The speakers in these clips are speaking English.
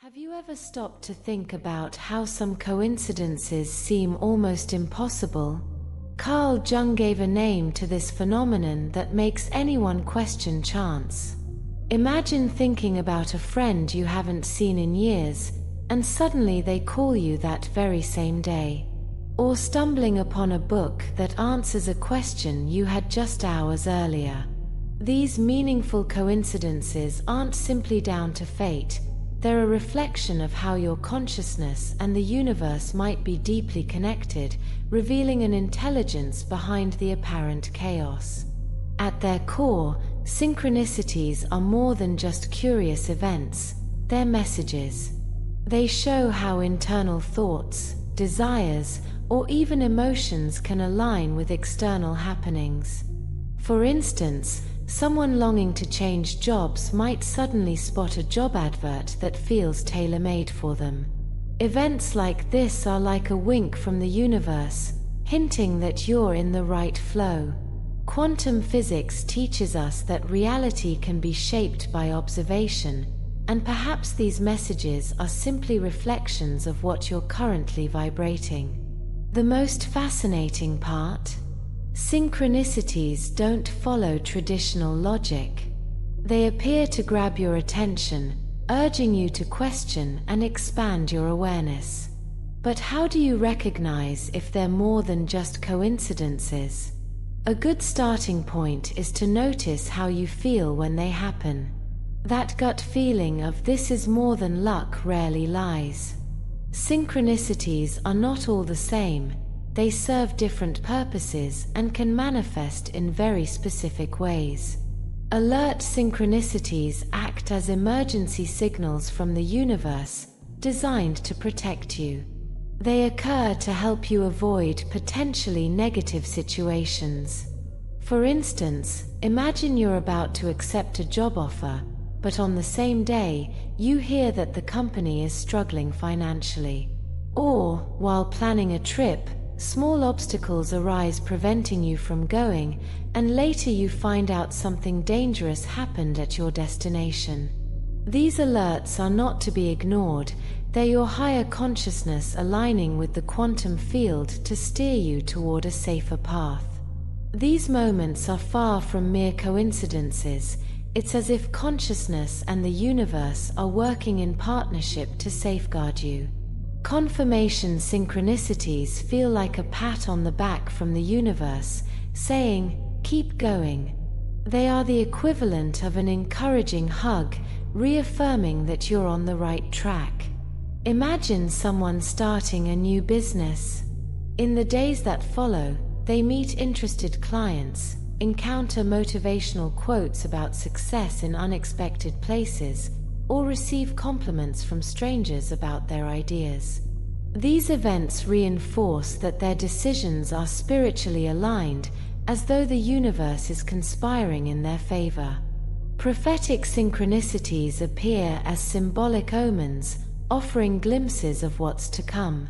Have you ever stopped to think about how some coincidences seem almost impossible? Carl Jung gave a name to this phenomenon that makes anyone question chance. Imagine thinking about a friend you haven't seen in years, and suddenly they call you that very same day. Or stumbling upon a book that answers a question you had just hours earlier. These meaningful coincidences aren't simply down to fate. They're a reflection of how your consciousness and the universe might be deeply connected, revealing an intelligence behind the apparent chaos. At their core, synchronicities are more than just curious events, they're messages. They show how internal thoughts, desires, or even emotions can align with external happenings. For instance, someone longing to change jobs might suddenly spot a job advert that feels tailor-made for them. Events like this are like a wink from the universe, hinting that you're in the right flow. Quantum physics teaches us that reality can be shaped by observation, and perhaps these messages are simply reflections of what you're currently vibrating. The most fascinating part? Synchronicities don't follow traditional logic. They appear to grab your attention, urging you to question and expand your awareness. But how do you recognize if they're more than just coincidences? A good starting point is to notice how you feel when they happen. That gut feeling of "this is more than luck" rarely lies. Synchronicities are not all the same. They serve different purposes and can manifest in very specific ways. Alert synchronicities act as emergency signals from the universe, designed to protect you. They occur to help you avoid potentially negative situations. For instance, imagine you're about to accept a job offer, but on the same day, you hear that the company is struggling financially. Or, while planning a trip, small obstacles arise preventing you from going, and later you find out something dangerous happened at your destination. These alerts are not to be ignored. They're your higher consciousness aligning with the quantum field to steer you toward a safer path. These moments are far from mere coincidences. It's as if consciousness and the universe are working in partnership to safeguard you. Confirmation synchronicities feel like a pat on the back from the universe, saying, "Keep going." They are the equivalent of an encouraging hug, reaffirming that you're on the right track. Imagine someone starting a new business. In the days that follow, they meet interested clients, encounter motivational quotes about success in unexpected places, or receive compliments from strangers about their ideas. These events reinforce that their decisions are spiritually aligned, as though the universe is conspiring in their favor. Prophetic synchronicities appear as symbolic omens, offering glimpses of what's to come.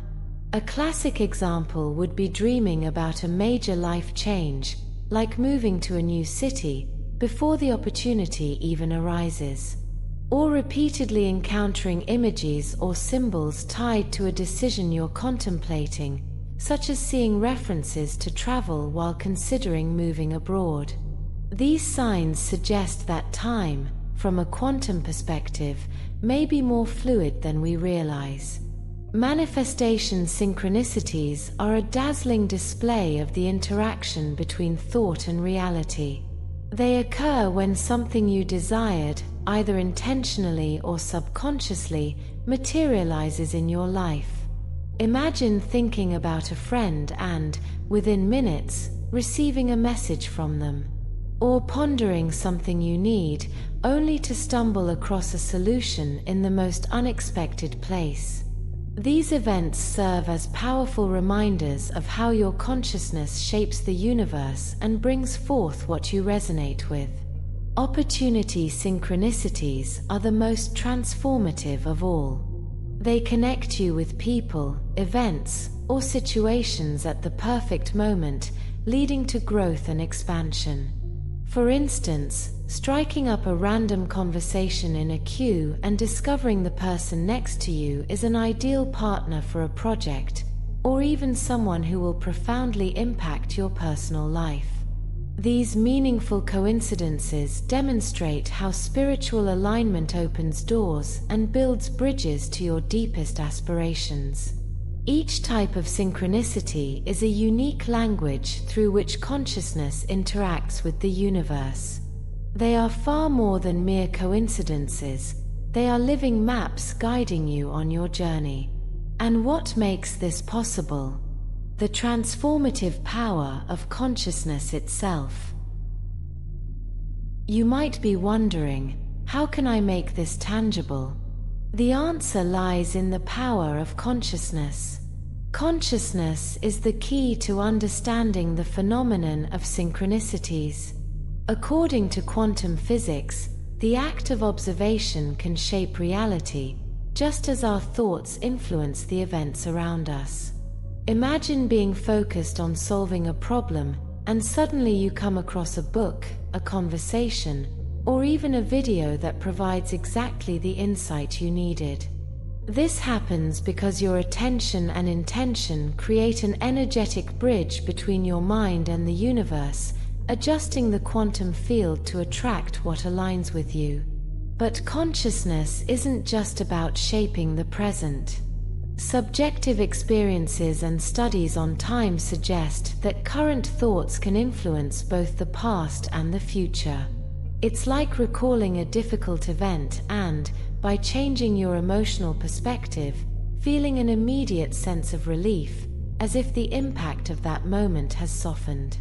A classic example would be dreaming about a major life change, like moving to a new city, before the opportunity even arises. Or repeatedly encountering images or symbols tied to a decision you're contemplating, such as seeing references to travel while considering moving abroad. These signs suggest that time, from a quantum perspective, may be more fluid than we realize. Manifestation synchronicities are a dazzling display of the interaction between thought and reality. They occur when something you desired, either intentionally or subconsciously, materializes in your life. Imagine thinking about a friend and, within minutes, receiving a message from them. Or pondering something you need, only to stumble across a solution in the most unexpected place. These events serve as powerful reminders of how your consciousness shapes the universe and brings forth what you resonate with. Opportunity synchronicities are the most transformative of all. They connect you with people, events, or situations at the perfect moment, leading to growth and expansion. For instance, striking up a random conversation in a queue and discovering the person next to you is an ideal partner for a project, or even someone who will profoundly impact your personal life. These meaningful coincidences demonstrate how spiritual alignment opens doors and builds bridges to your deepest aspirations. Each type of synchronicity is a unique language through which consciousness interacts with the universe. They are far more than mere coincidences, they are living maps guiding you on your journey. And what makes this possible? The transformative power of consciousness itself. You might be wondering, how can I make this tangible? The answer lies in the power of consciousness. Consciousness is the key to understanding the phenomenon of synchronicities. According to quantum physics, the act of observation can shape reality, just as our thoughts influence the events around us. Imagine being focused on solving a problem, and suddenly you come across a book, a conversation, or even a video that provides exactly the insight you needed. This happens because your attention and intention create an energetic bridge between your mind and the universe, adjusting the quantum field to attract what aligns with you. But consciousness isn't just about shaping the present. Subjective experiences and studies on time suggest that current thoughts can influence both the past and the future. It's like recalling a difficult event and, by changing your emotional perspective, feeling an immediate sense of relief, as if the impact of that moment has softened.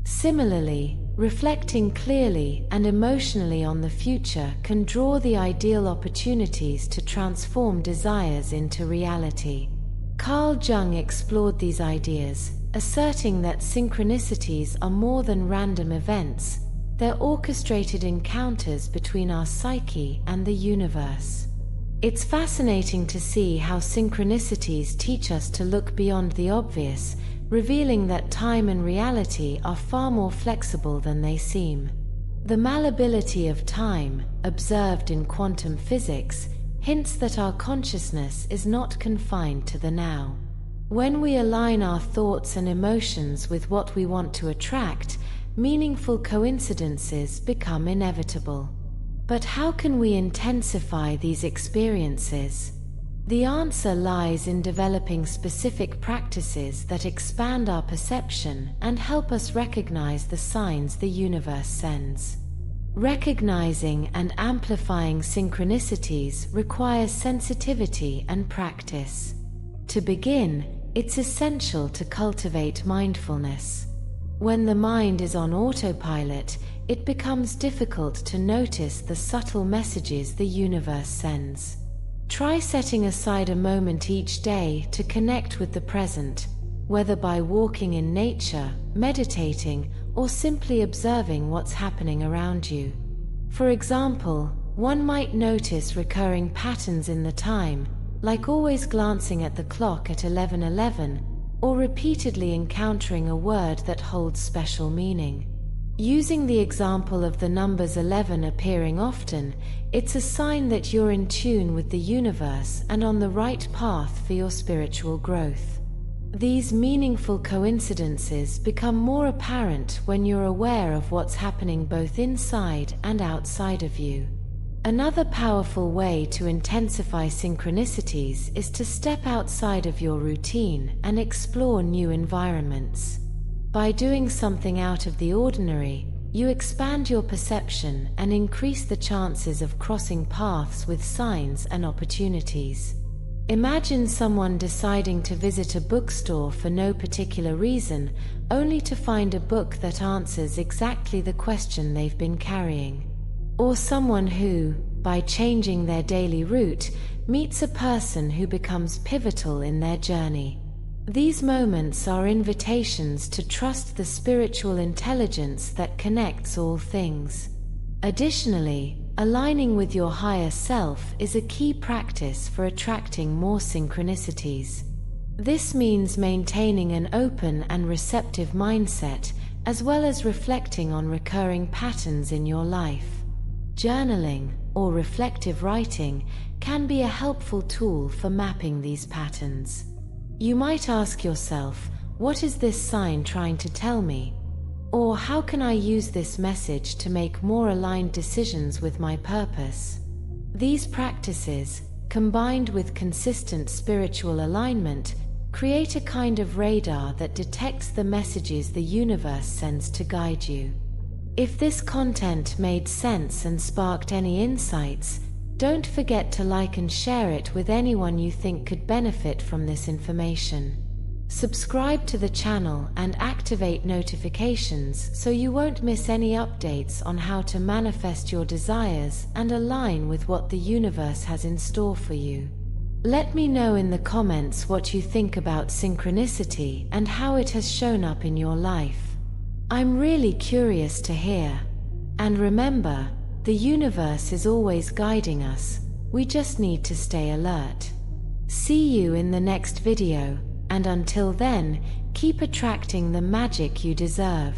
Similarly, reflecting clearly and emotionally on the future can draw the ideal opportunities to transform desires into reality. Carl Jung explored these ideas, asserting that synchronicities are more than random events, they're orchestrated encounters between our psyche and the universe. It's fascinating to see how synchronicities teach us to look beyond the obvious, revealing that time and reality are far more flexible than they seem. The malleability of time, observed in quantum physics, hints that our consciousness is not confined to the now. When we align our thoughts and emotions with what we want to attract, meaningful coincidences become inevitable. But how can we intensify these experiences? The answer lies in developing specific practices that expand our perception and help us recognize the signs the universe sends. Recognizing and amplifying synchronicities requires sensitivity and practice. To begin, it's essential to cultivate mindfulness. When the mind is on autopilot, it becomes difficult to notice the subtle messages the universe sends. Try setting aside a moment each day to connect with the present, whether by walking in nature, meditating, or simply observing what's happening around you. For example, one might notice recurring patterns in the time, like always glancing at the clock at 11:11, or repeatedly encountering a word that holds special meaning. Using the example of the numbers 11 appearing often, it's a sign that you're in tune with the universe and on the right path for your spiritual growth. These meaningful coincidences become more apparent when you're aware of what's happening both inside and outside of you. Another powerful way to intensify synchronicities is to step outside of your routine and explore new environments. By doing something out of the ordinary, you expand your perception and increase the chances of crossing paths with signs and opportunities. Imagine someone deciding to visit a bookstore for no particular reason, only to find a book that answers exactly the question they've been carrying. Or someone who, by changing their daily route, meets a person who becomes pivotal in their journey. These moments are invitations to trust the spiritual intelligence that connects all things. Additionally, aligning with your higher self is a key practice for attracting more synchronicities. This means maintaining an open and receptive mindset as well as reflecting on recurring patterns in your life. Journaling, or reflective writing, can be a helpful tool for mapping these patterns. You might ask yourself, what is this sign trying to tell me? Or how can I use this message to make more aligned decisions with my purpose? These practices, combined with consistent spiritual alignment, create a kind of radar that detects the messages the universe sends to guide you. If this content made sense and sparked any insights, don't forget to like and share it with anyone you think could benefit from this information. Subscribe to the channel and activate notifications so you won't miss any updates on how to manifest your desires and align with what the universe has in store for you. Let me know in the comments what you think about synchronicity and how it has shown up in your life. I'm really curious to hear. And remember, the universe is always guiding us. We just need to stay alert. See you in the next video. And until then, keep attracting the magic you deserve.